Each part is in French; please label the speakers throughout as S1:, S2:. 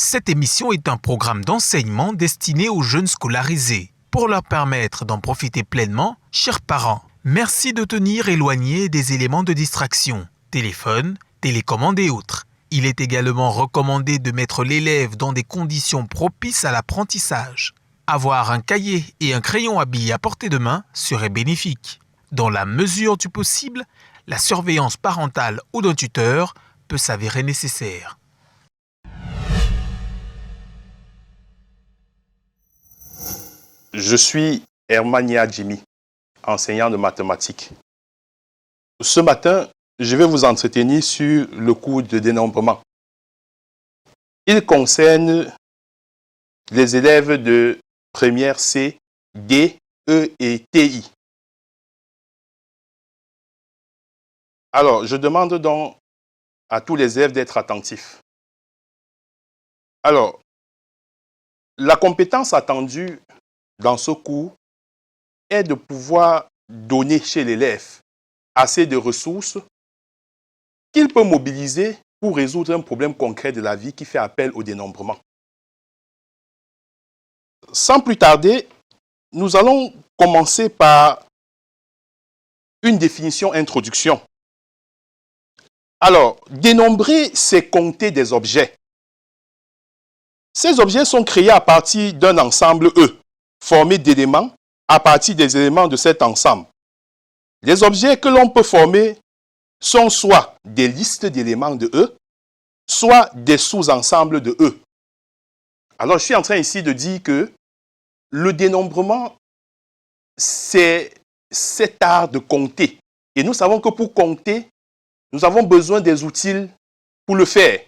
S1: Cette émission est un programme d'enseignement destiné aux jeunes scolarisés. Pour leur permettre d'en profiter pleinement, chers parents, merci de tenir éloignés des éléments de distraction, téléphone, télécommande et autres. Il est également recommandé de mettre l'élève dans des conditions propices à l'apprentissage. Avoir un cahier et un crayon à billes à portée de main serait bénéfique. Dans la mesure du possible, la surveillance parentale ou d'un tuteur peut s'avérer nécessaire.
S2: Je suis Hermania Jimmy, enseignant de mathématiques. Ce matin, je vais vous entretenir sur le cours de dénombrement. Il concerne les élèves de première C, D, E et TI. Alors, je demande donc à tous les élèves d'être attentifs. Alors, la compétence attendue dans ce cours est de pouvoir donner chez l'élève assez de ressources qu'il peut mobiliser pour résoudre un problème concret de la vie qui fait appel au dénombrement. Sans plus tarder, nous allons commencer par une définition introduction. Alors, dénombrer, c'est compter des objets. Ces objets sont créés à partir d'un ensemble E, formé d'éléments à partir des éléments de cet ensemble. Les objets que l'on peut former sont soit des listes d'éléments de E, soit des sous-ensembles de E. Alors, je suis en train ici de dire que le dénombrement, c'est cet art de compter. Et nous savons que pour compter, nous avons besoin des outils pour le faire.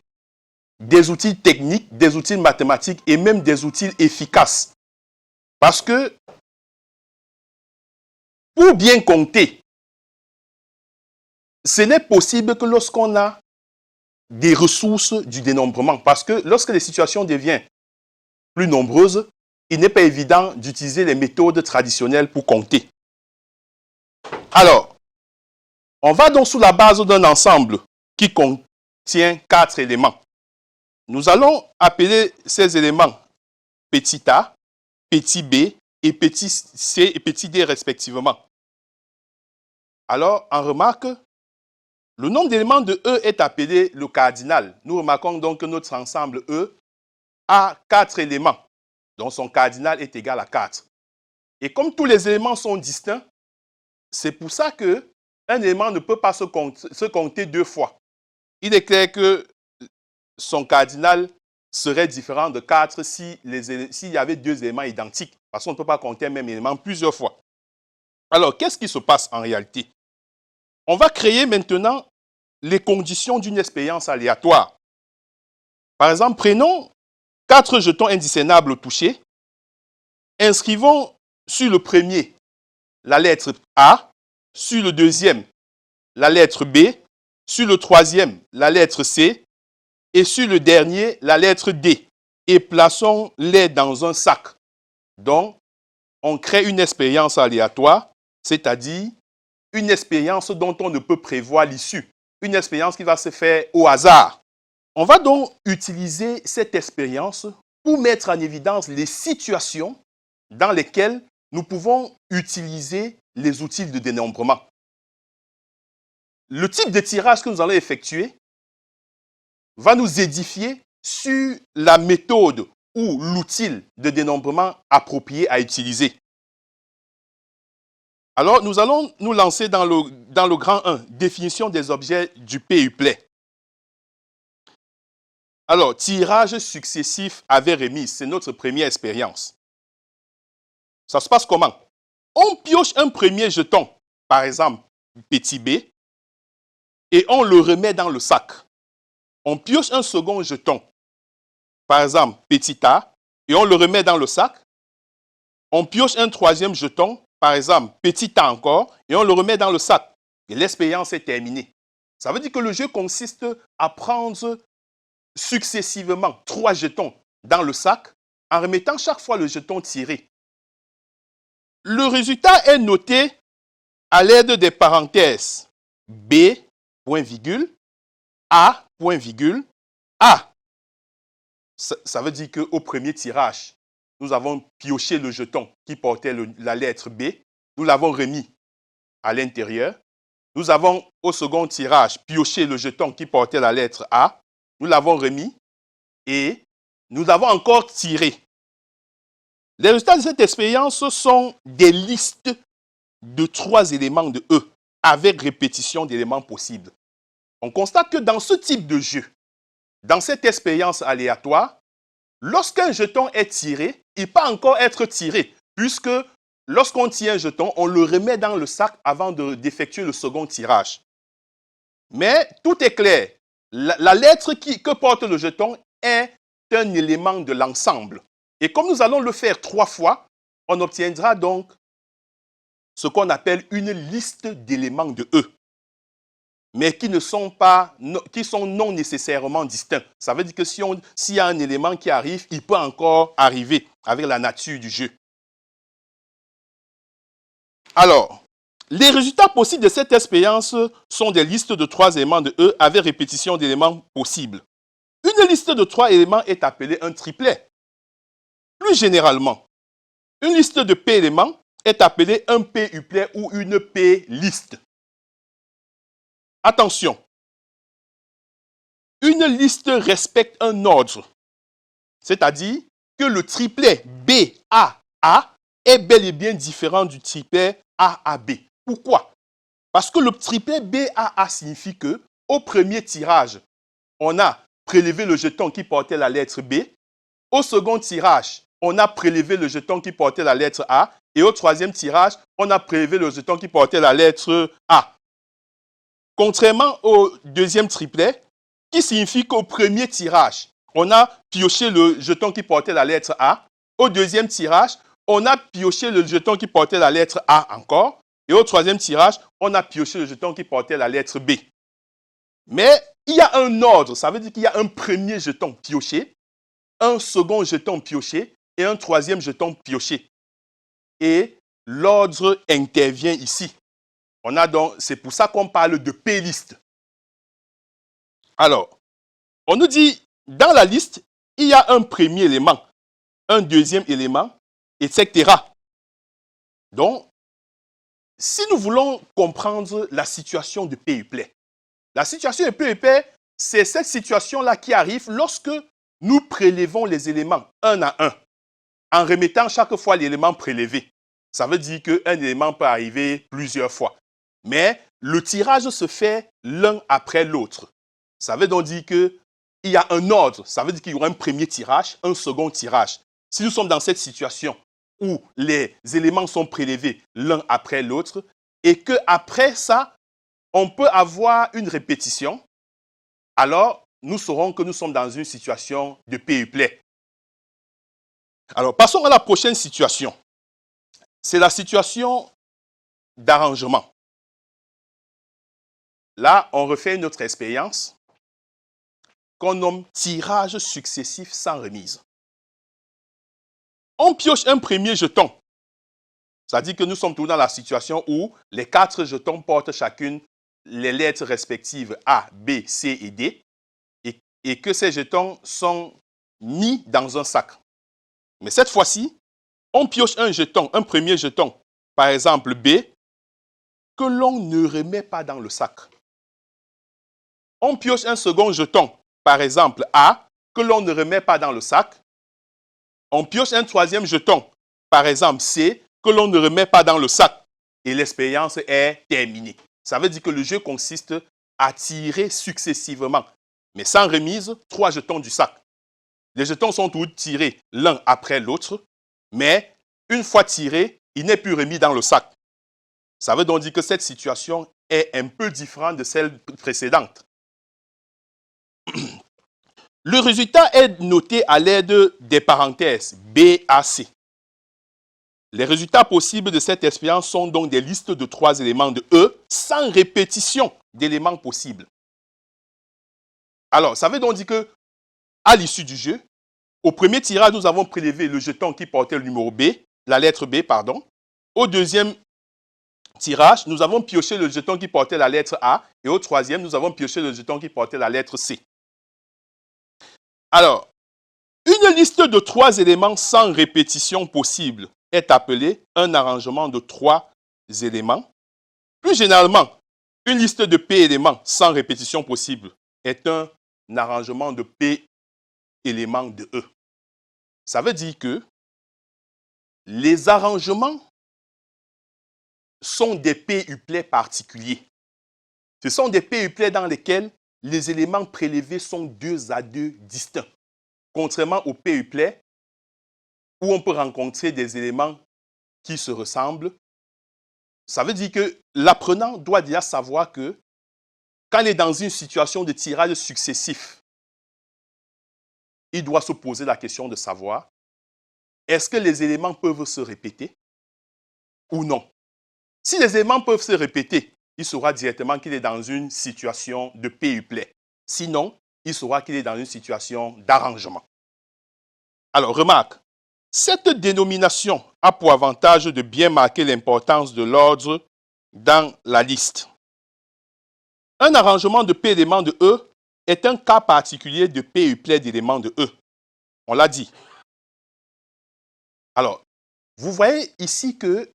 S2: Des outils techniques, des outils mathématiques et même des outils efficaces. Parce que pour bien compter, ce n'est possible que lorsqu'on a des ressources du dénombrement. Parce que lorsque les situations deviennent plus nombreuses, il n'est pas évident d'utiliser les méthodes traditionnelles pour compter. Alors, on va donc sous la base d'un ensemble qui contient 4 éléments. Nous allons appeler ces éléments petit a, petit b et petit c et petit d respectivement. Alors, on remarque, le nombre d'éléments de E est appelé le cardinal. Nous remarquons donc que notre ensemble E a 4 éléments, dont son cardinal est égal à 4. Et comme tous les éléments sont distincts, c'est pour ça qu'un élément ne peut pas se compter 2 fois. Il est clair que son cardinal serait différent de 4 s'il y avait 2 éléments identiques. Parce qu'on ne peut pas compter un même élément plusieurs fois. Alors, qu'est-ce qui se passe en réalité? On va créer maintenant les conditions d'une expérience aléatoire. Par exemple, prenons 4 jetons indiscernables au toucher. Inscrivons sur le premier la lettre A, sur le deuxième la lettre B, sur le troisième la lettre C et sur le dernier la lettre D. Et plaçons-les dans un sac. Donc, on crée une expérience aléatoire, c'est-à-dire une expérience dont on ne peut prévoir l'issue. Une expérience qui va se faire au hasard. On va donc utiliser cette expérience pour mettre en évidence les situations dans lesquelles nous pouvons utiliser les outils de dénombrement. Le type de tirage que nous allons effectuer va nous édifier sur la méthode ou l'outil de dénombrement approprié à utiliser. Alors, nous allons nous lancer dans le grand 1, définition des objets du PUPLET. Alors, tirage successif avec remise, c'est notre première expérience. Ça se passe comment? On pioche un premier jeton, par exemple, petit b, et on le remet dans le sac. On pioche un second jeton, par exemple, petit a, et on le remet dans le sac. On pioche un troisième jeton, par exemple, petit a encore, et on le remet dans le sac. Et l'expérience est terminée. Ça veut dire que le jeu consiste à prendre successivement 3 jetons dans le sac en remettant chaque fois le jeton tiré. Le résultat est noté à l'aide des parenthèses B, point virgule, A, point virgule, A. Ça veut dire qu'au premier tirage, nous avons pioché le jeton qui portait la lettre B. Nous l'avons remis à l'intérieur. Nous avons, au second tirage, pioché le jeton qui portait la lettre A. Nous l'avons remis et nous avons encore tiré. Les résultats de cette expérience sont des listes de 3 éléments de E avec répétition d'éléments possibles. On constate que dans ce type de jeu, dans cette expérience aléatoire, lorsqu'un jeton est tiré, il peut encore être tiré, puisque lorsqu'on tire un jeton, on le remet dans le sac avant d'effectuer le second tirage. Mais tout est clair. La lettre que porte le jeton est un élément de l'ensemble. Et comme nous allons le faire 3 fois, on obtiendra donc ce qu'on appelle une liste d'éléments de E, mais qui sont non nécessairement distincts. Ça veut dire que s'il y a un élément qui arrive, il peut encore arriver avec la nature du jeu. Alors, les résultats possibles de cette expérience sont des listes de 3 éléments de E avec répétition d'éléments possibles. Une liste de 3 éléments est appelée un triplet. Plus généralement, une liste de P éléments est appelée un P-uplet ou une P-liste. Attention, une liste respecte un ordre, c'est-à-dire que le triplet B-A-A est bel et bien différent du triplet A-A-B. Pourquoi? Parce que le triplet B-A-A signifie que au premier tirage, on a prélevé le jeton qui portait la lettre B. Au second tirage, on a prélevé le jeton qui portait la lettre A. Et au troisième tirage, on a prélevé le jeton qui portait la lettre A. Contrairement au deuxième triplet, qui signifie qu'au premier tirage, on a pioché le jeton qui portait la lettre A. Au deuxième tirage, on a pioché le jeton qui portait la lettre A encore. Et au troisième tirage, on a pioché le jeton qui portait la lettre B. Mais il y a un ordre, ça veut dire qu'il y a un premier jeton pioché, un second jeton pioché et un troisième jeton pioché. Et l'ordre intervient ici. C'est pour ça qu'on parle de P-liste. Alors, on nous dit, dans la liste, il y a un premier élément, un deuxième élément, etc. Donc, si nous voulons comprendre la situation de P-uplet, la situation de P-uplet, c'est cette situation-là qui arrive lorsque nous prélevons les éléments un à un, en remettant chaque fois l'élément prélevé. Ça veut dire qu'un élément peut arriver plusieurs fois. Mais le tirage se fait l'un après l'autre. Ça veut donc dire qu'il y a un ordre. Ça veut dire qu'il y aura un premier tirage, un second tirage. Si nous sommes dans cette situation où les éléments sont prélevés l'un après l'autre et qu'après ça, on peut avoir une répétition, alors nous saurons que nous sommes dans une situation de P-uplet. Alors, passons à la prochaine situation. C'est la situation d'arrangement. Là, on refait une autre expérience qu'on nomme tirage successif sans remise. On pioche un premier jeton. C'est-à-dire que nous sommes toujours dans la situation où les 4 jetons portent chacune les lettres respectives A, B, C et D et que ces jetons sont mis dans un sac. Mais cette fois-ci, on pioche un jeton, un premier jeton, par exemple B, que l'on ne remet pas dans le sac. On pioche un second jeton, par exemple A, que l'on ne remet pas dans le sac. On pioche un troisième jeton, par exemple C, que l'on ne remet pas dans le sac. Et l'expérience est terminée. Ça veut dire que le jeu consiste à tirer successivement, mais sans remise, 3 jetons du sac. Les jetons sont tous tirés l'un après l'autre, mais une fois tiré, il n'est plus remis dans le sac. Ça veut donc dire que cette situation est un peu différente de celle précédente. Le résultat est noté à l'aide des parenthèses BAC. Les résultats possibles de cette expérience sont donc des listes de 3 éléments de E sans répétition d'éléments possibles. Alors, ça veut donc dire que, à l'issue du jeu, au premier tirage, nous avons prélevé le jeton qui portait le numéro B, la lettre B, pardon. Au deuxième tirage, nous avons pioché le jeton qui portait la lettre A. Et au troisième, nous avons pioché le jeton qui portait la lettre C. Alors, Une liste de 3 éléments sans répétition possible est appelée un arrangement de 3 éléments. Plus généralement, une liste de P éléments sans répétition possible est un arrangement de P éléments de E. Ça veut dire que les arrangements sont des P-uplets particuliers. Ce sont des P-uplets dans lesquels les éléments prélevés sont 2 à 2 distincts. Contrairement aux P-uplets où on peut rencontrer des éléments qui se ressemblent, ça veut dire que l'apprenant doit déjà savoir que quand il est dans une situation de tirage successif, il doit se poser la question de savoir est-ce que les éléments peuvent se répéter ou non. Si les éléments peuvent se répéter, il saura directement qu'il est dans une situation de P-uplet. Sinon, il saura qu'il est dans une situation d'arrangement. Alors, remarque, cette dénomination a pour avantage de bien marquer l'importance de l'ordre dans la liste. Un arrangement de P éléments de E est un cas particulier de P-uplet d'éléments de E. On l'a dit. Alors, vous voyez ici que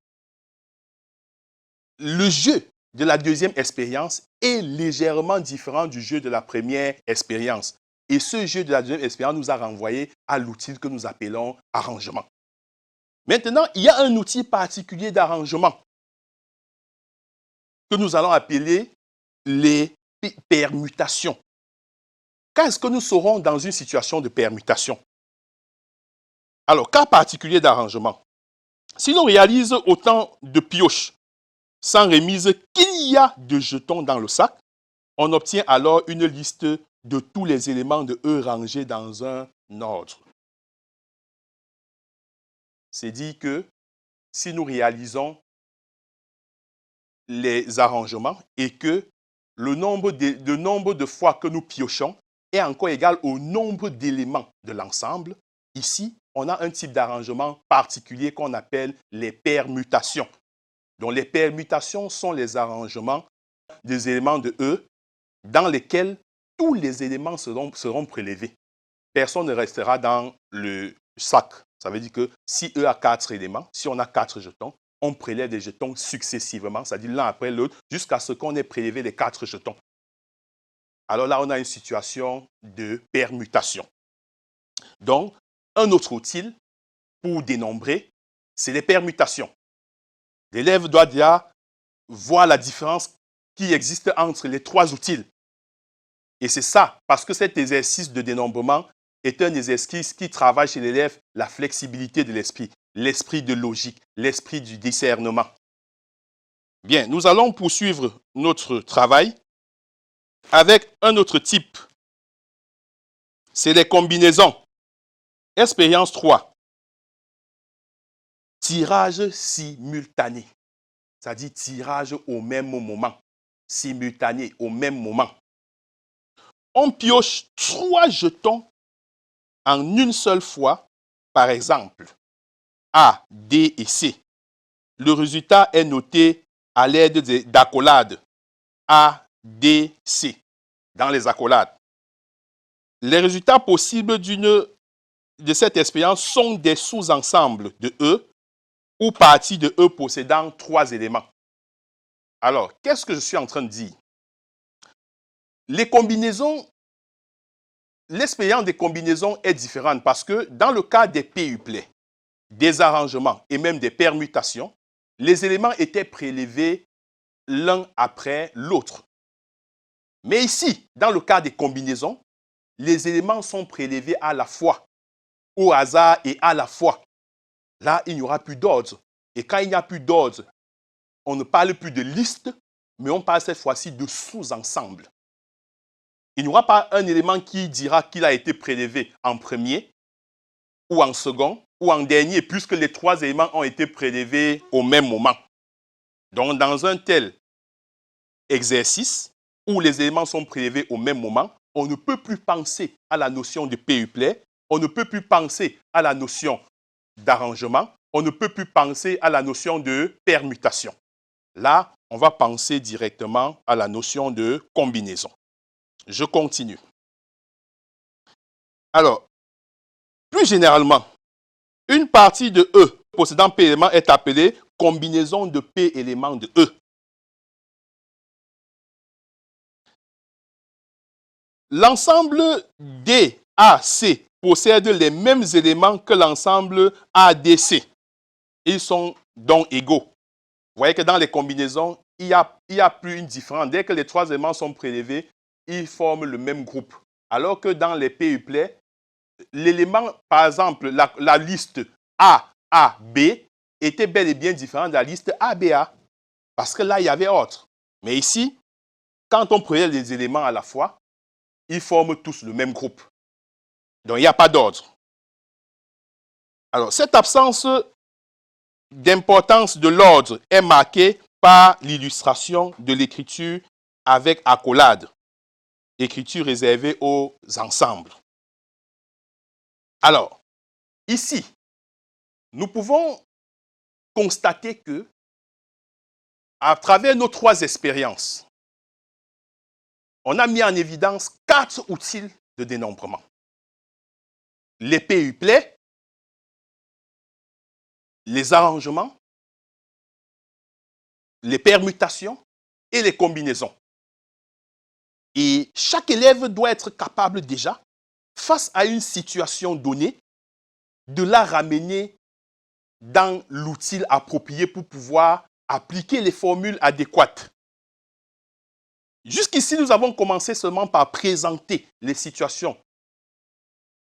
S2: le jeu de la deuxième expérience est légèrement différent du jeu de la première expérience. Et ce jeu de la deuxième expérience nous a renvoyé à l'outil que nous appelons arrangement. Maintenant, il y a un outil particulier d'arrangement que nous allons appeler les permutations. Qu'est-ce que nous saurons dans une situation de permutation? Alors, cas particulier d'arrangement. Si l'on réalise autant de pioches sans remise qu'il y a de jetons dans le sac, on obtient alors une liste de tous les éléments de E rangés dans un ordre. C'est dit que si nous réalisons les arrangements et que le nombre de fois que nous piochons est encore égal au nombre d'éléments de l'ensemble, ici, on a un type d'arrangement particulier qu'on appelle les permutations. Donc, les permutations sont les arrangements des éléments de E dans lesquels tous les éléments seront prélevés. Personne ne restera dans le sac. Ça veut dire que si E a 4 éléments, si on a 4 jetons, on prélève des jetons successivement, c'est-à-dire l'un après l'autre, jusqu'à ce qu'on ait prélevé les 4 jetons. Alors là, on a une situation de permutation. Donc, un autre outil pour dénombrer, c'est les permutations. L'élève doit déjà voir la différence qui existe entre les 3 outils. Et c'est ça, parce que cet exercice de dénombrement est un exercice qui travaille chez l'élève la flexibilité de l'esprit, l'esprit de logique, l'esprit du discernement. Bien, nous allons poursuivre notre travail avec un autre type. C'est les combinaisons. Expérience 3. Tirage simultané. C'est-à-dire tirage au même moment. Simultané, au même moment. On pioche 3 jetons en une seule fois, par exemple, A, D et C. Le résultat est noté à l'aide d'accolades A, D, C dans les accolades. Les résultats possibles de cette expérience sont des sous-ensembles de E ou parties de E possédant 3 éléments. Alors, qu'est-ce que je suis en train de dire? Les combinaisons, l'expérience des combinaisons est différente parce que dans le cas des P-uplets, des arrangements et même des permutations, les éléments étaient prélevés l'un après l'autre. Mais ici, dans le cas des combinaisons, les éléments sont prélevés à la fois, au hasard et à la fois. Là, il n'y aura plus d'ordre. Et quand il n'y a plus d'ordre, on ne parle plus de liste, mais on parle cette fois-ci de sous-ensemble. Il n'y aura pas un élément qui dira qu'il a été prélevé en premier, ou en second, ou en dernier, puisque les 3 éléments ont été prélevés au même moment. Donc, dans un tel exercice, où les éléments sont prélevés au même moment, on ne peut plus penser à la notion de P-uplet, on ne peut plus penser à la notion d'arrangement, on ne peut plus penser à la notion de permutation. Là, on va penser directement à la notion de combinaison. Je continue. Alors, Plus généralement, une partie de E possédant P éléments est appelée combinaison de P éléments de E. L'ensemble DAC possède les mêmes éléments que l'ensemble ADC. Ils sont donc égaux. Vous voyez que dans les combinaisons, il n'y a plus une différence. Dès que les trois éléments sont prélevés, ils forment le même groupe. Alors que dans les PUplets, l'élément, par exemple, la liste AAB était bel et bien différente de la liste ABA. Parce que là, il y avait autre. Mais ici, quand on prélève les éléments à la fois, ils forment tous le même groupe. Donc, il n'y a pas d'ordre. Alors, cette absence d'importance de l'ordre est marquée par l'illustration de l'écriture avec accolade, écriture réservée aux ensembles. Alors, ici, nous pouvons constater que, à travers nos trois expériences, on a mis en évidence 4 outils de dénombrement. Les PUplets, les arrangements, les permutations et les combinaisons. Et chaque élève doit être capable déjà, face à une situation donnée, de la ramener dans l'outil approprié pour pouvoir appliquer les formules adéquates. Jusqu'ici, nous avons commencé seulement par présenter les situations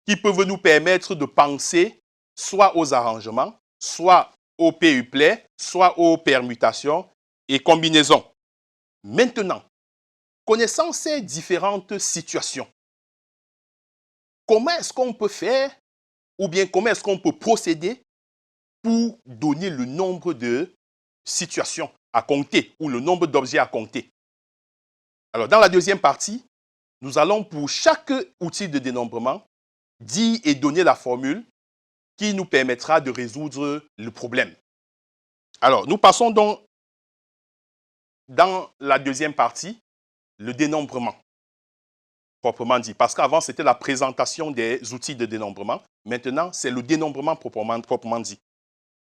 S2: qui peuvent nous permettre de penser soit aux arrangements, soit aux PUplets, soit aux permutations et combinaisons. Maintenant, connaissant ces différentes situations, comment est-ce qu'on peut faire ou bien comment est-ce qu'on peut procéder pour donner le nombre de situations à compter ou le nombre d'objets à compter? Alors, dans la deuxième partie, nous allons pour chaque outil de dénombrement dire et donner la formule qui nous permettra de résoudre le problème. Alors, nous passons donc dans la deuxième partie, le dénombrement, proprement dit. Parce qu'avant, c'était la présentation des outils de dénombrement. Maintenant, c'est le dénombrement proprement dit.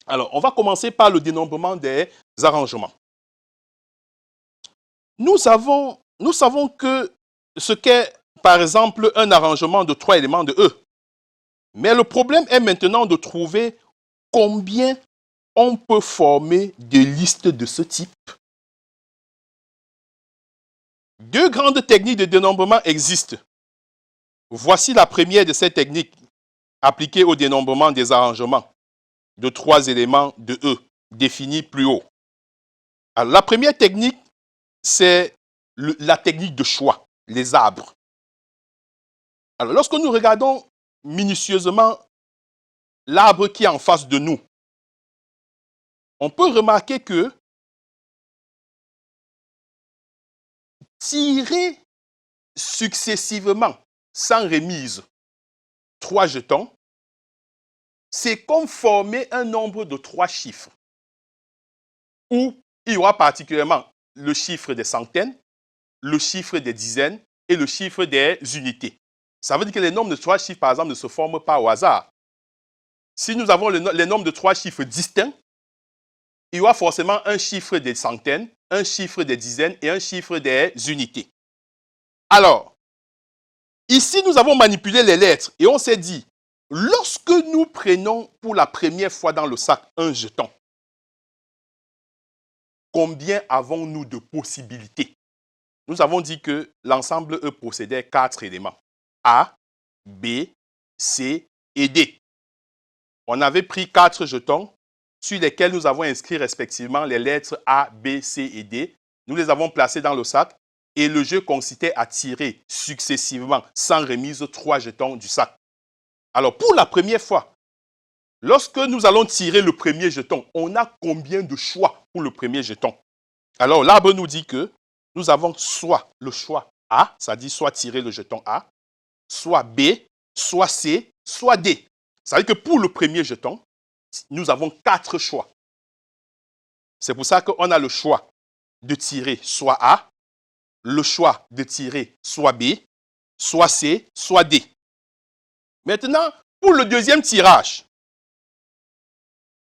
S2: Alors, on va commencer par le dénombrement des arrangements. Nous savons que ce qu'est, par exemple, un arrangement de 3 éléments de E. Mais le problème est maintenant de trouver combien on peut former des listes de ce type. 2 grandes techniques de dénombrement existent. Voici la première de ces techniques appliquée au dénombrement des arrangements de 3 éléments de E, définis plus haut. Alors, la première technique, c'est la technique de choix, les arbres. Alors, lorsque nous regardons minutieusement l'arbre qui est en face de nous, on peut remarquer que tirer successivement, sans remise, 3 jetons, c'est comme former un nombre de 3 chiffres, où il y aura particulièrement le chiffre des centaines, le chiffre des dizaines et le chiffre des unités. Ça veut dire que les nombres de 3 chiffres, par exemple, ne se forment pas au hasard. Si nous avons les nombres de 3 chiffres distincts, il y aura forcément un chiffre des centaines, un chiffre des dizaines et un chiffre des unités. Alors, ici, nous avons manipulé les lettres et on s'est dit, lorsque nous prenons pour la première fois dans le sac un jeton, combien avons-nous de possibilités? Nous avons dit que l'ensemble E possédait 4 éléments. A, B, C et D. On avait pris 4 jetons sur lesquels nous avons inscrit respectivement les lettres A, B, C et D. Nous les avons placés dans le sac et le jeu consistait à tirer successivement, sans remise, 3 jetons du sac. Alors, pour la première fois, lorsque nous allons tirer le premier jeton, on a combien de choix pour le premier jeton? Alors, l'arbre nous dit que nous avons soit le choix A, c'est-à-dire soit tirer le jeton A, soit B, soit C, soit D. Ça veut dire que pour le premier jeton, nous avons 4 choix. C'est pour ça qu'on a le choix de tirer soit A, le choix de tirer soit B, soit C, soit D. Maintenant, Pour le deuxième tirage,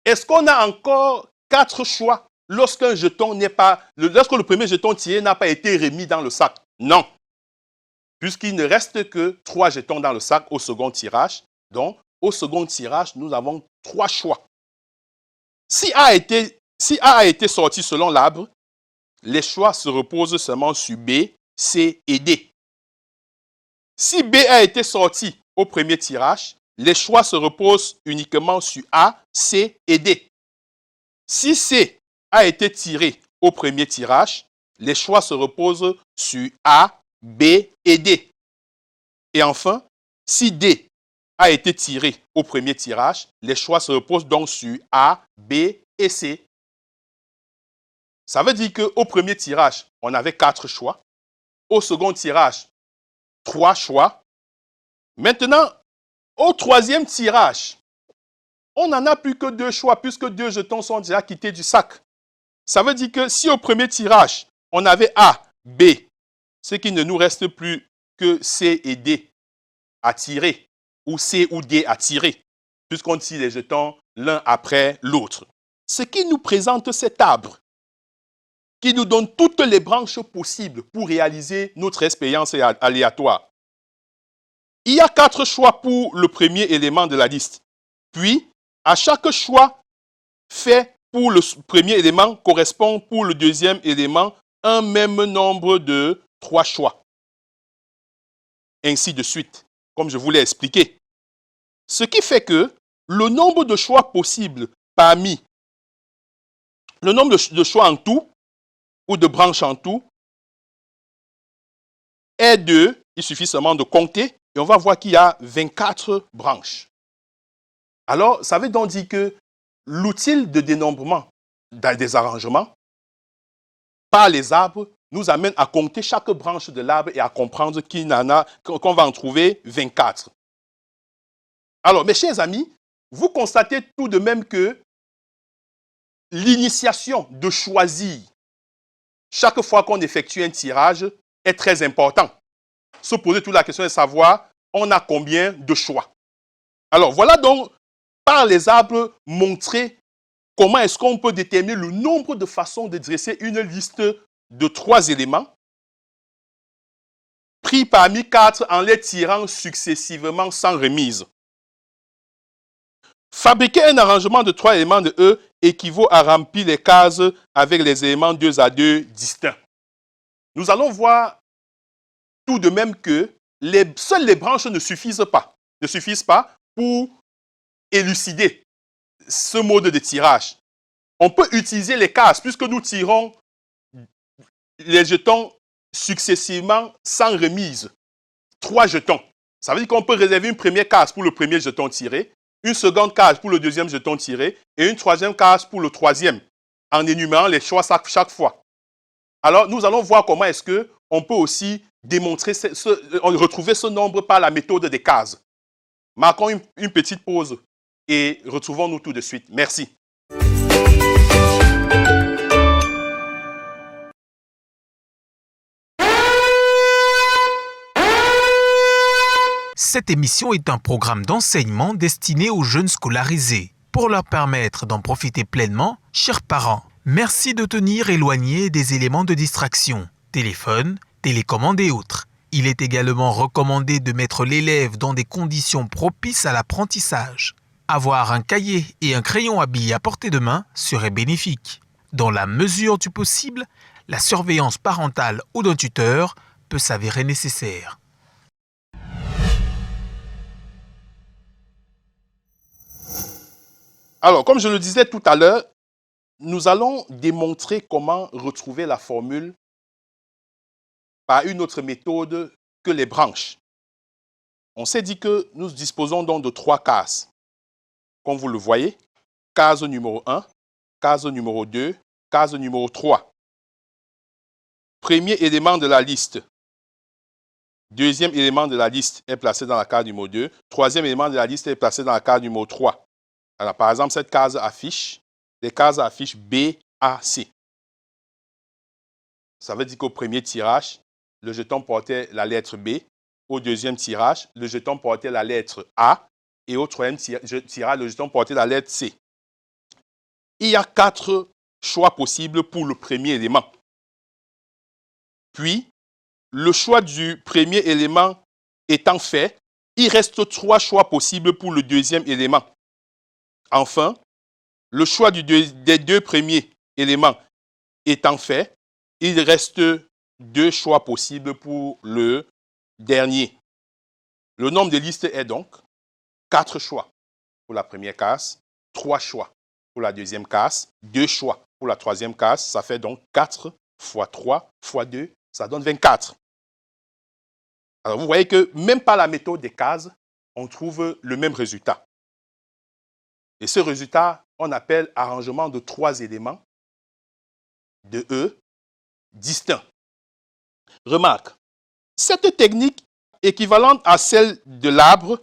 S2: est-ce qu'on a encore 4 choix lorsque le premier jeton tiré n'a pas été remis dans le sac? Non. Puisqu'il ne reste que 3 jetons dans le sac au second tirage. Donc, au second tirage, nous avons 3 choix. Si A a été sorti selon l'arbre, les choix se reposent seulement sur B, C et D. Si B a été sorti au premier tirage, les choix se reposent uniquement sur A, C et D. Si C a été tiré au premier tirage, les choix se reposent sur A, B et D. Et enfin, si D a été tiré au premier tirage, les choix se reposent donc sur A, B et C. Ça veut dire qu'au premier tirage, on avait 4 choix. Au second tirage, 3 choix. Maintenant, au troisième tirage, on n'en a plus que 2 choix puisque 2 jetons sont déjà quittés du sac. Ça veut dire que si au premier tirage, on avait A, B, ce qui ne nous reste plus que C et D à tirer, ou C ou D à tirer, puisqu'on tire les jetons l'un après l'autre. Ce qui nous présente cet arbre, qui nous donne toutes les branches possibles pour réaliser notre expérience aléatoire. Il y a 4 choix pour le premier élément de la liste. Puis, à chaque choix fait pour le premier élément correspond pour le deuxième élément un même nombre de 3 choix. Ainsi de suite, comme je vous l'ai expliqué. Ce qui fait que le nombre de choix possibles parmi le nombre de choix en tout ou de branches en tout est de, il suffit seulement de compter et on va voir qu'il y a 24 branches. Alors, ça veut donc dire que l'outil de dénombrement des arrangements par les arbres nous amène à compter chaque branche de l'arbre et à comprendre qu'on va en trouver 24. Alors, mes chers amis, vous constatez tout de même que l'initiation de choisir chaque fois qu'on effectue un tirage est très important. Se poser toute la question de savoir, on a combien de choix. Alors, voilà donc, par les arbres, montrer comment est-ce qu'on peut déterminer le nombre de façons de dresser une liste de 3 éléments, pris parmi 4 en les tirant successivement sans remise. Fabriquer un arrangement de 3 éléments de E équivaut à remplir les cases avec les éléments 2 à 2 distincts. Nous allons voir tout de même que seules les branches ne suffisent pas pour élucider ce mode de tirage. On peut utiliser les cases puisque nous tirons les jetons successivement sans remise. 3 jetons. Ça veut dire qu'on peut réserver une première case pour le premier jeton tiré, une seconde case pour le deuxième jeton tiré et une troisième case pour le troisième, en énumérant les choix chaque fois. Alors, nous allons voir comment est-ce qu'on peut aussi démontrer, retrouver ce nombre par la méthode des cases. Marquons une petite pause et retrouvons-nous tout de suite. Merci.
S1: Cette émission est un programme d'enseignement destiné aux jeunes scolarisés. Pour leur permettre d'en profiter pleinement, chers parents, merci de tenir éloignés des éléments de distraction, téléphone, télécommande et autres. Il est également recommandé de mettre l'élève dans des conditions propices à l'apprentissage. Avoir un cahier et un crayon à billes à portée de main serait bénéfique. Dans la mesure du possible, la surveillance parentale ou d'un tuteur peut s'avérer nécessaire.
S2: Alors, comme je le disais tout à l'heure, nous allons démontrer comment retrouver la formule par une autre méthode que les branches. On s'est dit que nous disposons donc de 3 cases. Comme vous le voyez, case numéro 1, case numéro 2, case numéro 3. Premier élément de la liste. Deuxième élément de la liste est placé dans la case numéro 2. Troisième élément de la liste est placé dans la case numéro 3. Alors, par exemple, cette case affiche, les cases affichent B, A, C. Ça veut dire qu'au premier tirage, le jeton portait la lettre B. Au deuxième tirage, le jeton portait la lettre A. et au troisième tirage, le jeton portait la lettre C. Il y a 4 choix possibles pour le premier élément. Puis, le choix du premier élément étant fait, il reste 3 choix possibles pour le deuxième élément. Enfin, le choix des 2 premiers éléments étant fait, il reste 2 choix possibles pour le dernier. Le nombre de listes est donc 4 choix pour la première case, 3 choix pour la deuxième case, 2 choix pour la troisième case. Ça fait donc 4 fois 3 fois 2, ça donne 24. Alors, vous voyez que même par la méthode des cases, on trouve le même résultat. Et ce résultat, on appelle arrangement de 3 éléments de E distincts. Remarque, cette technique équivalente à celle de l'arbre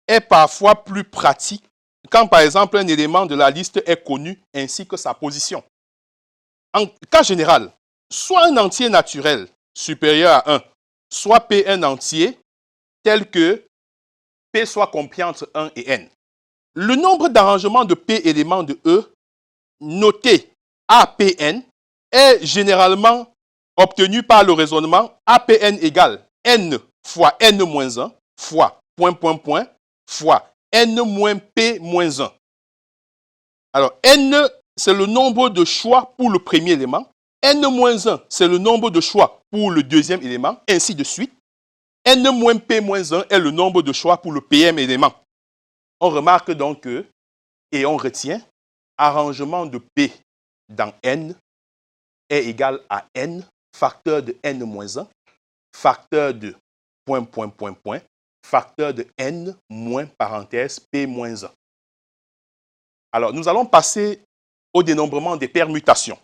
S2: est parfois plus pratique quand, par exemple, un élément de la liste est connu ainsi que sa position. En cas général, soit un entier naturel supérieur à 1, soit P un entier tel que P soit compris entre 1 et N. Le nombre d'arrangements de P éléments de E noté APN est généralement obtenu par le raisonnement APN égale N fois N-1 fois fois N-P-1. Alors, N, c'est le nombre de choix pour le premier élément. N-1, c'est le nombre de choix pour le deuxième élément, ainsi de suite. N-P-1 est le nombre de choix pour le PM élément. On remarque donc que, et on retient, arrangement de P dans N est égal à N, facteur de N-1, facteur de facteur de N moins parenthèse P-1. Alors, nous allons passer au dénombrement des permutations.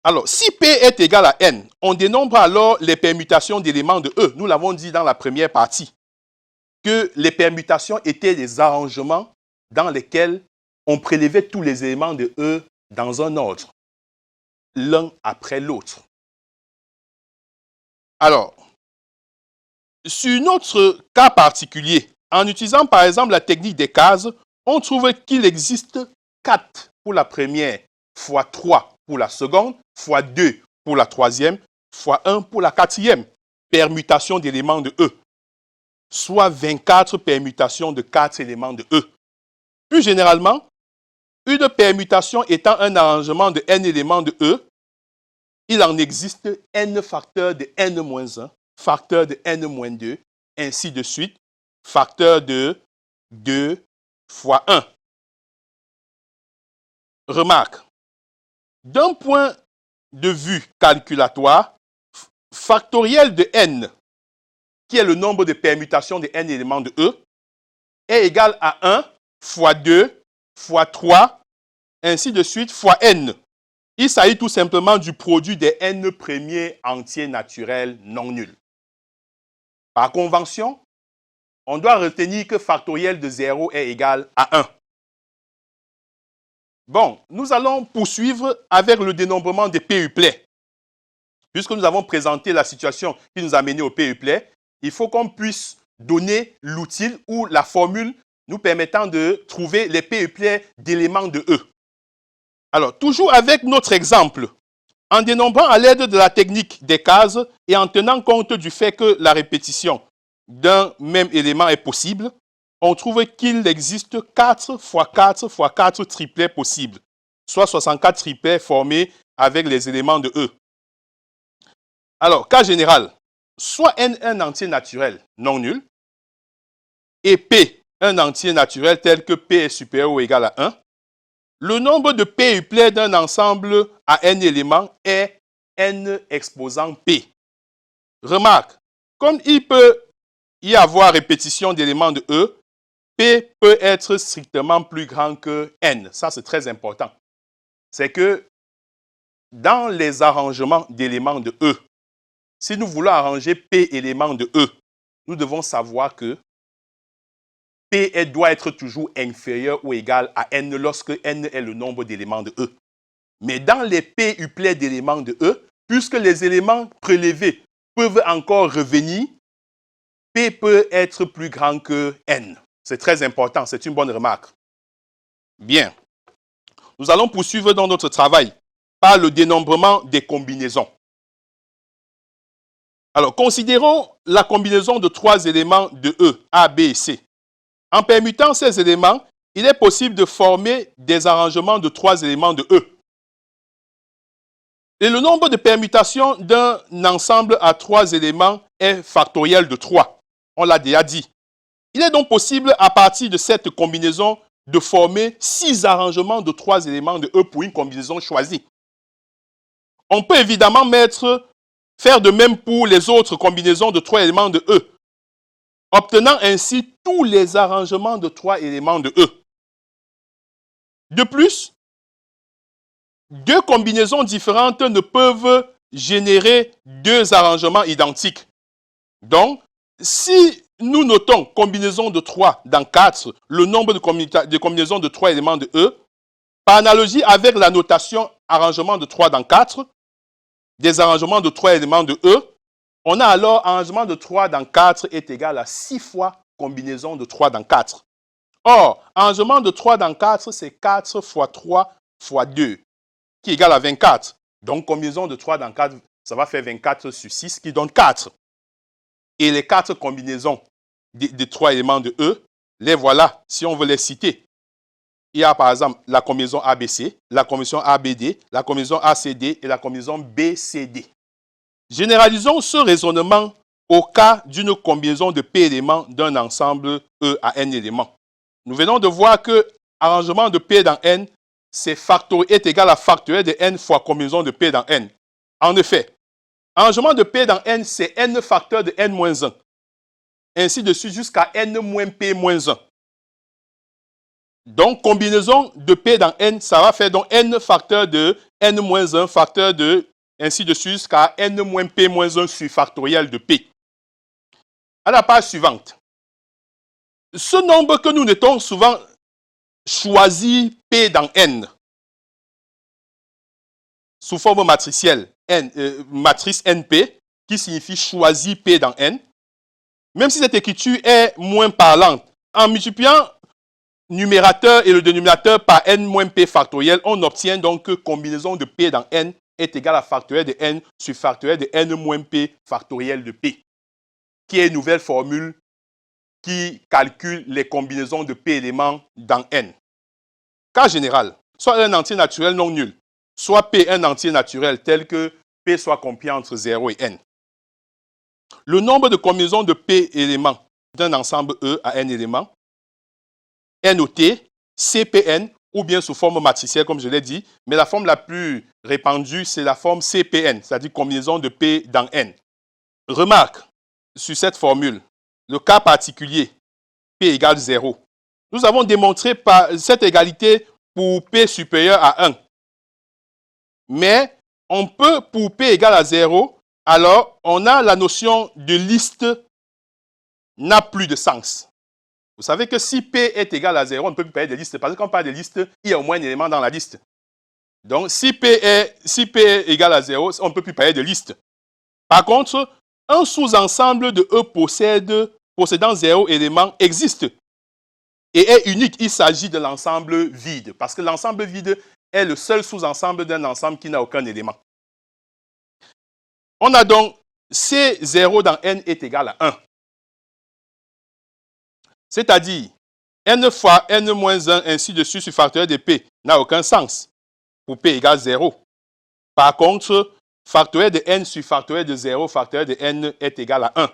S2: Alors, si P est égal à N, on dénombre alors les permutations d'éléments de E. Nous l'avons dit dans la première partie, que les permutations étaient des arrangements dans lesquels on prélevait tous les éléments de E dans un ordre, l'un après l'autre. Alors, sur notre cas particulier, en utilisant par exemple la technique des cases, on trouve qu'il existe 4 pour la première, fois 3 pour la seconde, fois 2 pour la troisième, fois 1 pour la quatrième permutation d'éléments de E, soit 24 permutations de 4 éléments de E. Plus généralement, une permutation étant un arrangement de n éléments de E, il en existe n facteurs de n-1, facteur de n-2, ainsi de suite, facteur de 2 fois 1. Remarque, d'un point de vue calculatoire, factoriel de n, qui est le nombre de permutations de n éléments de E, est égal à 1 fois 2 fois 3, ainsi de suite, fois n. Il s'agit tout simplement du produit des n premiers entiers naturels non nuls. Par convention, on doit retenir que factoriel de 0 est égal à 1. Bon, nous allons poursuivre avec le dénombrement des p-uplets. Puisque nous avons présenté la situation qui nous a mené au p-uplet, il faut qu'on puisse donner l'outil ou la formule nous permettant de trouver les p-uplets d'éléments de E. Alors, toujours avec notre exemple, en dénombrant à l'aide de la technique des cases et en tenant compte du fait que la répétition d'un même élément est possible, on trouve qu'il existe 4 fois 4 fois 4 triplets possibles, soit 64 triplets formés avec les éléments de E. Alors, cas général, soit N un entier naturel non nul, et P un entier naturel tel que P est supérieur ou égal à 1, le nombre de p-uplets d'un ensemble à n éléments est n exposant P. Remarque, comme il peut y avoir répétition d'éléments de E, P peut être strictement plus grand que N. Ça, c'est très important. C'est que dans les arrangements d'éléments de E, si nous voulons arranger P éléments de E, nous devons savoir que P doit être toujours inférieur ou égal à N lorsque N est le nombre d'éléments de E. Mais dans les p-uplets d'éléments de E, puisque les éléments prélevés peuvent encore revenir, P peut être plus grand que N. C'est très important, c'est une bonne remarque. Bien. Nous allons poursuivre dans notre travail par le dénombrement des combinaisons. Alors, considérons la combinaison de 3 éléments de E, A, B et C. En permutant ces éléments, il est possible de former des arrangements de 3 éléments de E. Et le nombre de permutations d'un ensemble à 3 éléments est factoriel de 3. On l'a déjà dit. Il est donc possible, à partir de cette combinaison, de former 6 arrangements de 3 éléments de E pour une combinaison choisie. On peut évidemment faire de même pour les autres combinaisons de 3 éléments de E, obtenant ainsi tous les arrangements de 3 éléments de E. De plus, 2 combinaisons différentes ne peuvent générer 2 arrangements identiques. Donc, si nous notons combinaison de 3 dans 4, le nombre de combinaisons de 3 éléments de E, par analogie avec la notation arrangement de 3 dans 4, des arrangements de 3 éléments de E, on a alors arrangement de 3 dans 4 est égal à 6 fois combinaison de 3 dans 4. Or, arrangement de 3 dans 4, c'est 4 fois 3 fois 2, qui est égal à 24. Donc, combinaison de 3 dans 4, ça va faire 24 sur 6, qui donne 4. Et les 4 combinaisons des 3 éléments de E, les voilà, si on veut les citer. Il y a par exemple la combinaison ABC, la combinaison ABD, la combinaison ACD et la combinaison BCD. Généralisons ce raisonnement au cas d'une combinaison de P éléments d'un ensemble E à N éléments. Nous venons de voir que arrangement de P dans N est égal à factoriel de N fois combinaison de P dans N. En effet, arrangement de P dans N, c'est N facteur de N-1. Ainsi de suite jusqu'à N-P-1. Donc, combinaison de P dans N, ça va faire donc N facteur de N-1 facteur de, ainsi de suite jusqu'à N-P-1 sur factoriel de P. À la page suivante. Ce nombre que nous notons souvent choisi P dans N, sous forme matricielle, matrice NP, qui signifie choisi P dans N, même si cette écriture est moins parlante, en multipliant numérateur et le dénominateur par n moins p factoriel, on obtient donc que combinaison de p dans n est égale à factoriel de n sur factoriel de n moins p factoriel de p, qui est une nouvelle formule qui calcule les combinaisons de p éléments dans n. Cas général, soit un entier naturel non nul, soit p un entier naturel tel que p soit compris entre 0 et n. Le nombre de combinaisons de p éléments d'un ensemble E à n éléments est noté CPN ou bien sous forme matricielle comme je l'ai dit, mais la forme la plus répandue c'est la forme CPN, c'est-à-dire combinaison de P dans N. Remarque sur cette formule, le cas particulier P égale 0. Nous avons démontré par cette égalité pour P supérieur à 1. Mais on peut, pour P égale à 0, alors on a la notion de liste n'a plus de sens. Vous savez que si P est égal à 0, on ne peut plus parler de liste. Parce que quand on parle de liste, il y a au moins un élément dans la liste. Donc, si P est égal à 0, on ne peut plus parler de liste. Par contre, un sous-ensemble de E possédant 0 élément existe et est unique. Il s'agit de l'ensemble vide. Parce que l'ensemble vide est le seul sous-ensemble d'un ensemble qui n'a aucun élément. On a donc C0 dans N est égal à 1. C'est-à-dire, n fois n-1 ainsi de suite sur factoriel de p n'a aucun sens pour p égale 0. Par contre, factoriel de n sur factoriel de 0, factoriel de n est égal à 1.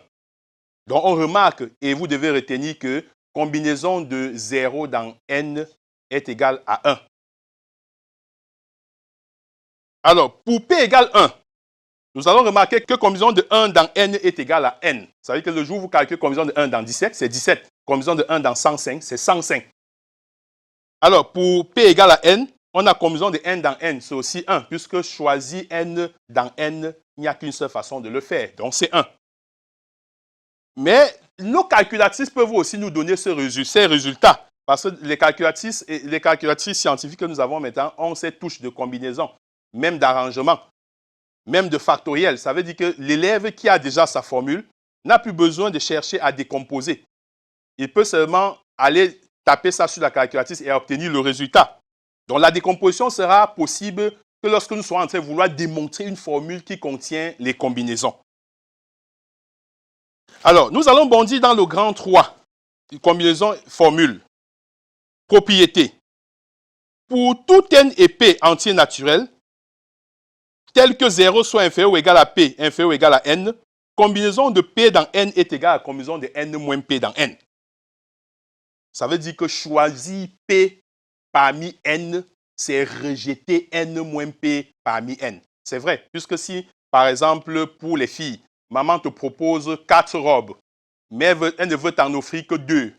S2: Donc, on remarque, et vous devez retenir que combinaison de 0 dans n est égal à 1. Alors, pour p égale 1, nous allons remarquer que combinaison de 1 dans n est égal à n. Ça veut dire que le jour où vous calculez combinaison de 1 dans 17, c'est 17. Combinaison de 1 dans 105, c'est 105. Alors, pour p égale à n, on a combinaison de n dans n, c'est aussi 1, puisque choisi n dans n, il n'y a qu'une seule façon de le faire, donc c'est 1. Mais nos calculatrices peuvent aussi nous donner ces résultats, parce que les calculatrices scientifiques que nous avons maintenant ont ces touches de combinaison, même d'arrangement, même de factoriel. Ça veut dire que l'élève qui a déjà sa formule n'a plus besoin de chercher à décomposer. Il peut seulement aller taper ça sur la calculatrice et obtenir le résultat. Donc la décomposition sera possible que lorsque nous serons en train de vouloir démontrer une formule qui contient les combinaisons. Alors, nous allons bondir dans le grand 3, combinaison formule, propriété. Pour tout n et p entier naturel, tel que 0 soit inférieur ou égal à p, inférieur ou égal à n, combinaison de p dans n est égale à combinaison de n moins p dans n. Ça veut dire que choisir p parmi n, c'est rejeter n moins p parmi n. C'est vrai, puisque si, par exemple, pour les filles, maman te propose 4 robes, mais elle ne veut t'en offrir que 2.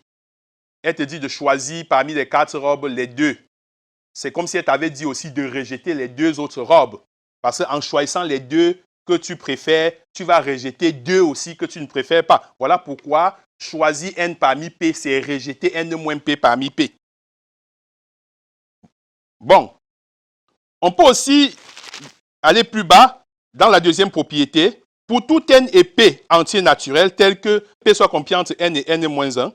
S2: Elle te dit de choisir parmi les 4 robes les 2. C'est comme si elle t'avait dit aussi de rejeter les 2 autres robes. Parce qu'en choisissant les 2 que tu préfères, tu vas rejeter 2 aussi que tu ne préfères pas. Voilà pourquoi choisir n parmi p, c'est rejeter n moins p parmi p. Bon, on peut aussi aller plus bas dans la deuxième propriété. Pour tout n et p entier naturel, tel que p soit compris entre n et n-1,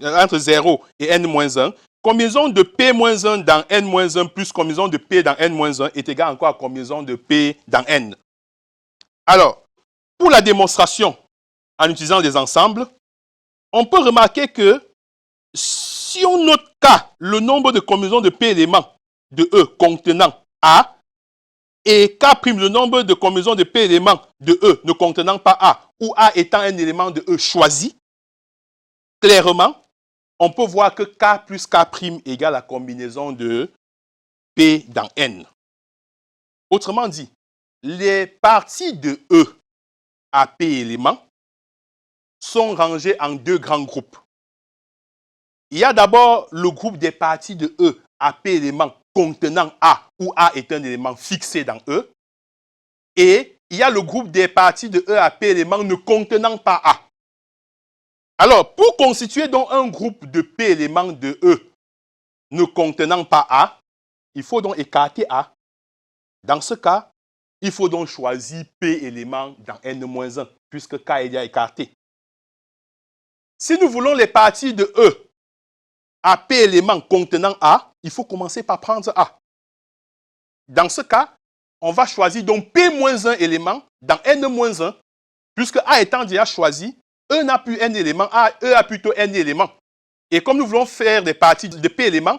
S2: entre 0 et n-1, combinaison de p-1 dans n-1 plus combinaison de p dans n-1 est égale encore à combinaison de p dans n. Alors, pour la démonstration en utilisant des ensembles, on peut remarquer que si on note K, le nombre de combinaisons de P éléments de E contenant A, et K', le nombre de combinaisons de P éléments de E ne contenant pas A, ou A étant un élément de E choisi, clairement, on peut voir que K plus K' égale la combinaison de P dans N. Autrement dit, les parties de E à P éléments sont rangées en 2 grands groupes. Il y a d'abord le groupe des parties de E à P éléments contenant A, où A est un élément fixé dans E. Et il y a le groupe des parties de E à P éléments ne contenant pas A. Alors, pour constituer donc un groupe de P éléments de E ne contenant pas A, il faut donc écarter A. Dans ce cas, il faut donc choisir P éléments dans N-1, puisque K est déjà écarté. Si nous voulons les parties de E à P éléments contenant A, il faut commencer par prendre A. Dans ce cas, on va choisir donc P-1 élément dans N-1, puisque A étant déjà choisi, E n'a plus N éléments, E a plutôt N éléments. Et comme nous voulons faire des parties de P éléments,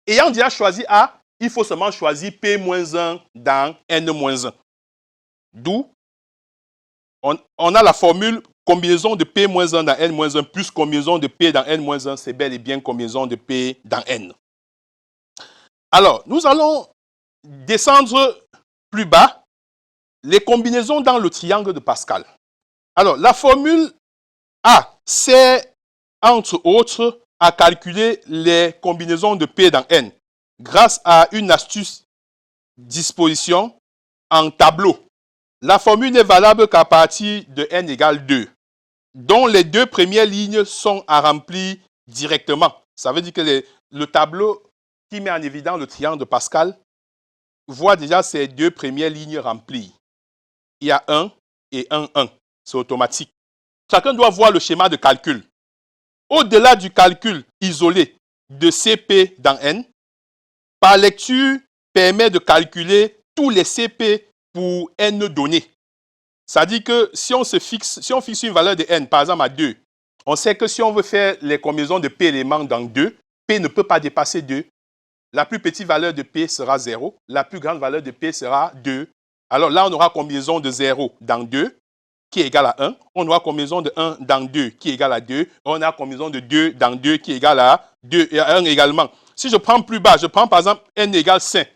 S2: ayant déjà choisi A, il faut seulement choisir P-1 dans N-1. D'où on a la formule combinaison de P-1 dans N-1 plus combinaison de P dans N-1, c'est bel et bien combinaison de P dans N. Alors, nous allons descendre plus bas les combinaisons dans le triangle de Pascal. Alors, la formule A sert, entre autres, à calculer les combinaisons de P dans N grâce à une astuce disposition en tableau. La formule n'est valable qu'à partir de n égale 2, dont les 2 premières lignes sont à remplir directement. Ça veut dire que le tableau qui met en évidence le triangle de Pascal voit déjà ces 2 premières lignes remplies. Il y a 1 et 1, 1. C'est automatique. Chacun doit voir le schéma de calcul. Au-delà du calcul isolé de CP dans N, par lecture, permet de calculer tous les CP pour N données. C'est-à-dire que si on fixe une valeur de N, par exemple à 2, on sait que si on veut faire les combinaisons de P éléments dans 2, P ne peut pas dépasser 2. La plus petite valeur de P sera 0. La plus grande valeur de P sera 2. Alors là, on aura combinaison de 0 dans 2, qui est égale à 1. On aura combinaison de 1 dans 2, qui est égale à 2. On a combinaison de 2 dans 2, qui est égale à 2 et à 1 également. Si je prends plus bas, je prends par exemple N égale 5,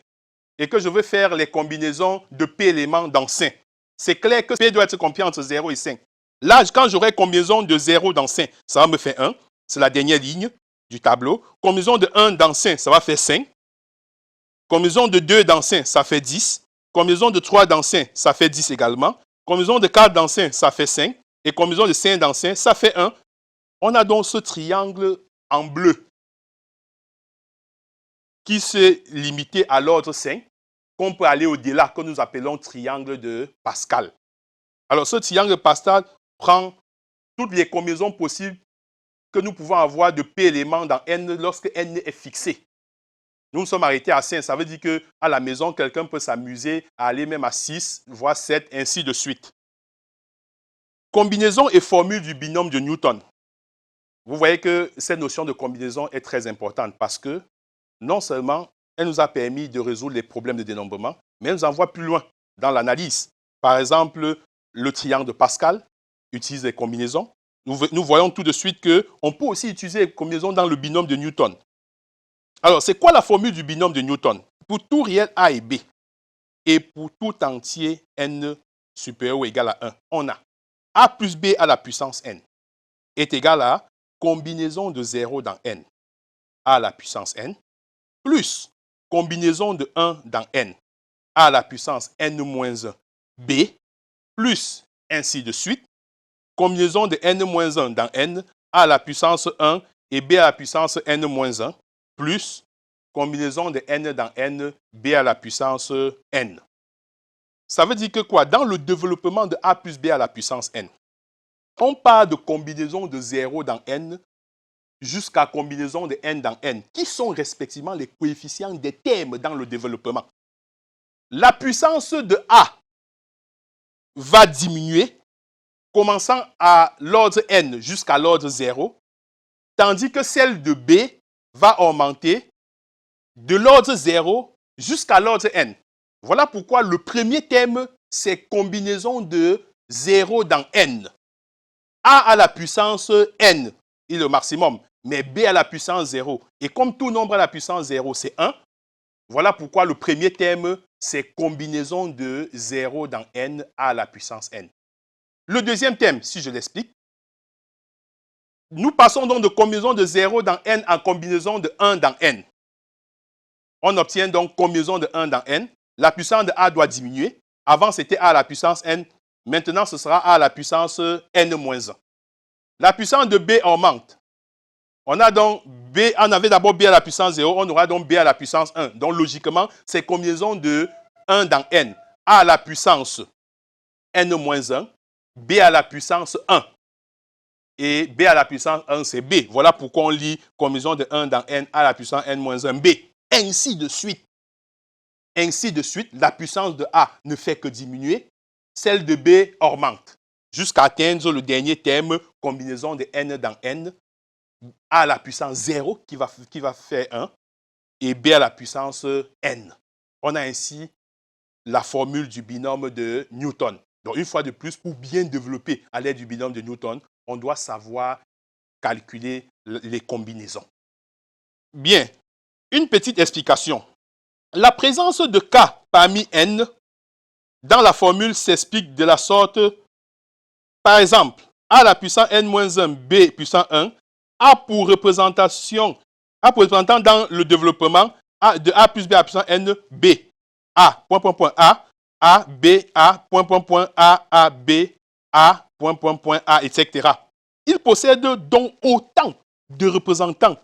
S2: et que je veux faire les combinaisons de P éléments dans 5. C'est clair que P doit être compris entre 0 et 5. Là, quand j'aurai combinaison de 0 dans 5, ça va me faire 1. C'est la dernière ligne du tableau. Combinaison de 1 dans 5, ça va faire 5. Combinaison de 2 dans 5, ça fait 10. Combinaison de 3 dans 5, ça fait 10 également. Combinaison de 4 dans 5, ça fait 5. Et combinaison de 5 dans 5, ça fait 1. On a donc ce triangle en bleu qui s'est limité à l'ordre 5, qu'on peut aller au-delà, que nous appelons triangle de Pascal. Alors, ce triangle de Pascal prend toutes les combinaisons possibles que nous pouvons avoir de p éléments dans n lorsque n est fixé. Nous nous sommes arrêtés à 5. Ça veut dire qu'à la maison, quelqu'un peut s'amuser à aller même à 6, voire 7, ainsi de suite. Combinaison et formule du binôme de Newton. Vous voyez que cette notion de combinaison est très importante parce que non seulement elle nous a permis de résoudre les problèmes de dénombrement, mais elle nous envoie plus loin dans l'analyse. Par exemple, le triangle de Pascal utilise les combinaisons. Nous voyons tout de suite qu'on peut aussi utiliser les combinaisons dans le binôme de Newton. Alors, c'est quoi la formule du binôme de Newton? Pour tout réel A et B, et pour tout entier n supérieur ou égal à 1, on a A plus B à la puissance n est égal à combinaison de 0 dans n à la puissance n plus combinaison de 1 dans n à la puissance n-1 b plus ainsi de suite, combinaison de n-1 dans n à la puissance 1 et b à la puissance n-1 plus combinaison de n dans n, b à la puissance n. Ça veut dire que quoi? Dans le développement de a plus b à la puissance n, on part de combinaison de 0 dans n jusqu'à combinaison de n dans n, qui sont respectivement les coefficients des termes dans le développement. La puissance de a va diminuer, commençant à l'ordre n jusqu'à l'ordre 0, tandis que celle de b va augmenter de l'ordre 0 jusqu'à l'ordre n. Voilà pourquoi le premier terme, c'est combinaison de 0 dans n. A à la puissance n est le maximum, mais b à la puissance 0. Et comme tout nombre à la puissance 0, c'est 1, voilà pourquoi le premier terme, c'est combinaison de 0 dans n à la puissance n. Le deuxième terme, si je l'explique, nous passons donc de combinaison de 0 dans n en combinaison de 1 dans n. On obtient donc combinaison de 1 dans n. La puissance de a doit diminuer. Avant, c'était a à la puissance n. Maintenant, ce sera a à la puissance n-1. La puissance de b augmente. On a donc b, on avait d'abord b à la puissance 0, on aura donc b à la puissance 1. Donc, logiquement, c'est combinaison de 1 dans n. A à la puissance n-1, b à la puissance 1. Et b à la puissance 1, c'est b. Voilà pourquoi on lit combinaison de 1 dans n à la puissance n-1 b. Ainsi de suite. Ainsi de suite, la puissance de a ne fait que diminuer. Celle de b augmente. Jusqu'à atteindre le dernier terme, combinaison de n dans n, a à la puissance 0 qui va faire 1 et b à la puissance n. On a ainsi la formule du binôme de Newton. Donc, une fois de plus, pour bien développer à l'aide du binôme de Newton, on doit savoir calculer les combinaisons. Bien, une petite explication. La présence de k parmi n dans la formule s'explique de la sorte, par exemple, a à la puissance n-1, b puissance 1, a pour représentant dans le développement de a plus b à la puissance n, b, a, point, point, point, a, b, a, point, point, point, a, b, a, point, point, point, a, etc. Il possède donc autant de représentants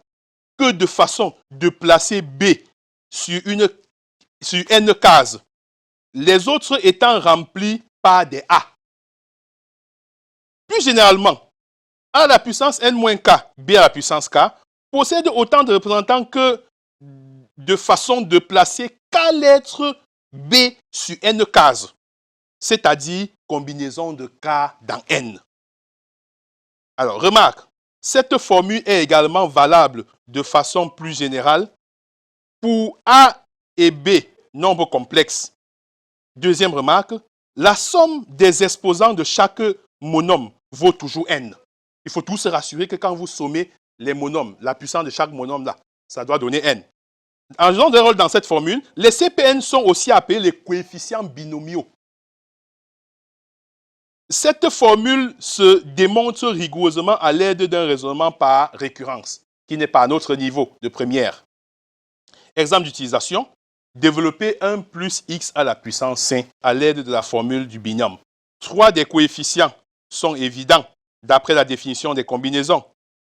S2: que de façons de placer b sur n cases, les autres étant remplis par des a. Plus généralement, a à la puissance n-k, b à la puissance k, possède autant de représentants que de façons de placer k lettres b sur n cases, c'est-à-dire combinaison de k dans n. Alors, remarque, cette formule est également valable de façon plus générale pour a et b, nombres complexes. Deuxième remarque, la somme des exposants de chaque monome vaut toujours n. Il faut toujours se rassurer que quand vous sommez les monômes, la puissance de chaque monôme là, ça doit donner n. En jouant des rôles dans cette formule, les CPN sont aussi appelés les coefficients binomiaux. Cette formule se démontre rigoureusement à l'aide d'un raisonnement par récurrence, qui n'est pas à notre niveau de première. Exemple d'utilisation, développer 1 plus x à la puissance 5 à l'aide de la formule du binôme. 3 des coefficients sont évidents d'après la définition des combinaisons.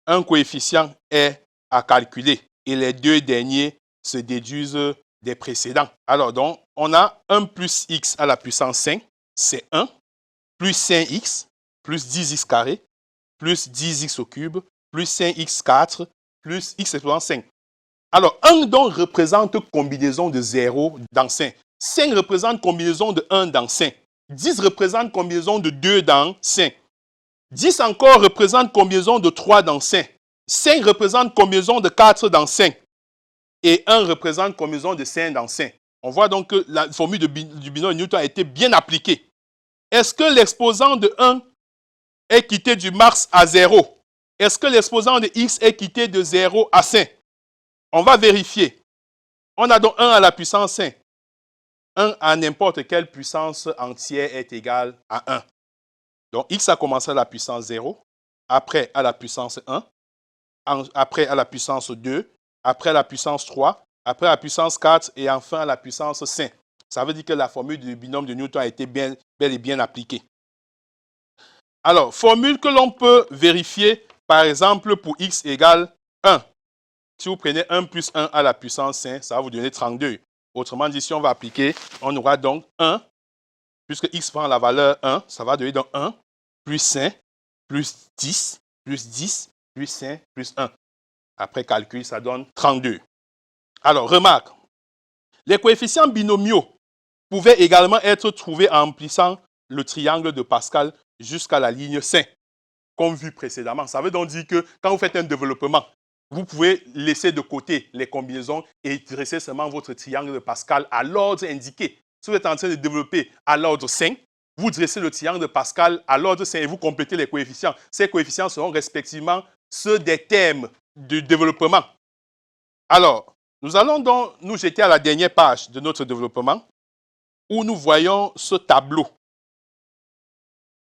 S2: Un coefficient est à calculer et les deux derniers se déduisent des précédents. Alors donc, on a 1 plus x à la puissance 5, c'est 1, plus 5x, plus 10x carré, plus 10x au cube, plus 5x4 plus x exposant 5. Alors, 1 donc représente combinaison de 0 dans 5. 5 représente combinaison de 1 dans 5. 10 représente combinaison de 2 dans 5. 10 encore représente combinaison de 3 dans 5. 5 représente combinaison de 4 dans 5. Et 1 représente combinaison de 5 dans 5. On voit donc que la formule du binom de Newton a été bien appliquée. Est-ce que l'exposant de 1 est quitté du max à 0? Est-ce que l'exposant de x est quitté de 0 à 5? On va vérifier. On a donc 1 à la puissance 5. 1 à n'importe quelle puissance entière est égal à 1. Donc, x a commencé à la puissance 0, après à la puissance 1, après à la puissance 2, après à la puissance 3, après à la puissance 4 et enfin à la puissance 5. Ça veut dire que la formule du binôme de Newton a été bel et bien appliquée. Alors, formule que l'on peut vérifier, par exemple, pour x égale 1. Si vous prenez 1 plus 1 à la puissance 5, ça va vous donner 32. Autrement dit, si on va appliquer, on aura donc 1, puisque x prend la valeur 1, ça va donner donc 1 plus 5 plus 10 plus 10 plus 5 plus 1. Après calcul, ça donne 32. Alors, remarque, les coefficients binomiaux pouvaient également être trouvés en remplissant le triangle de Pascal jusqu'à la ligne 5, comme vu précédemment. Ça veut donc dire que quand vous faites un développement, vous pouvez laisser de côté les combinaisons et dresser seulement votre triangle de Pascal à l'ordre indiqué. Si vous êtes en train de développer à l'ordre 5, vous dressez le triangle de Pascal à l'ordre 5 et vous complétez les coefficients. Ces coefficients seront respectivement ceux des termes du développement. Alors, nous allons donc nous jeter à la dernière page de notre développement où nous voyons ce tableau.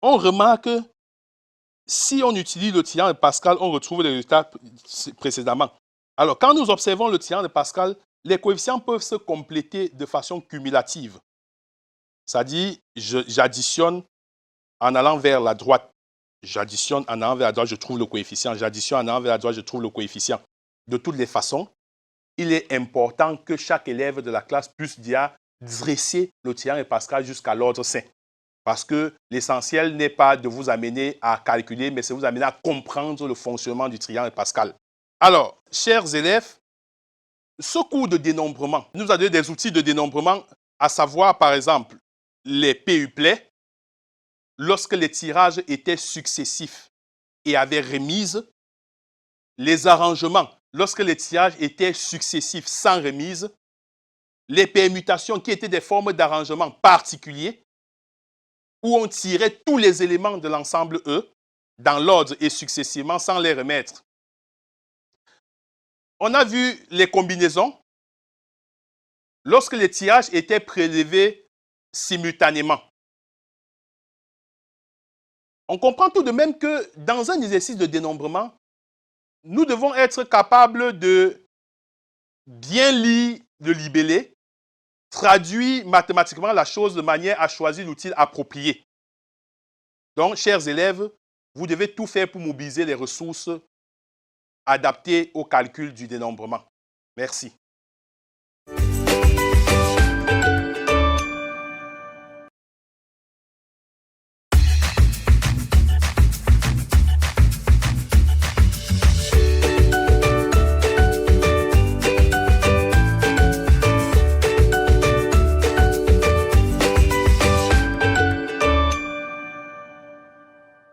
S2: On remarque, si on utilise le triangle de Pascal, on retrouve les résultats précédemment. Alors, quand nous observons le triangle de Pascal, les coefficients peuvent se compléter de façon cumulative. C'est-à-dire, j'additionne en allant vers la droite. J'additionne en allant vers la droite, je trouve le coefficient. J'additionne en allant vers la droite, je trouve le coefficient. De toutes les façons, il est important que chaque élève de la classe puisse déjà dresser le triangle de Pascal jusqu'à l'ordre 5. Parce que l'essentiel n'est pas de vous amener à calculer, mais c'est de vous amener à comprendre le fonctionnement du triangle de Pascal. Alors, chers élèves, ce cours de dénombrement nous a donné des outils de dénombrement, à savoir, par exemple, les PU-play, lorsque les tirages étaient successifs et avaient remise, les arrangements, lorsque les tirages étaient successifs sans remise, les permutations qui étaient des formes d'arrangement particuliers, où on tirait tous les éléments de l'ensemble E dans l'ordre et successivement sans les remettre. On a vu les combinaisons lorsque les tirages étaient prélevés simultanément. On comprend tout de même que dans un exercice de dénombrement, nous devons être capables de bien lire le libellé, traduire mathématiquement la chose de manière à choisir l'outil approprié. Donc, chers élèves, vous devez tout faire pour mobiliser les ressources adaptées au calcul du dénombrement. Merci.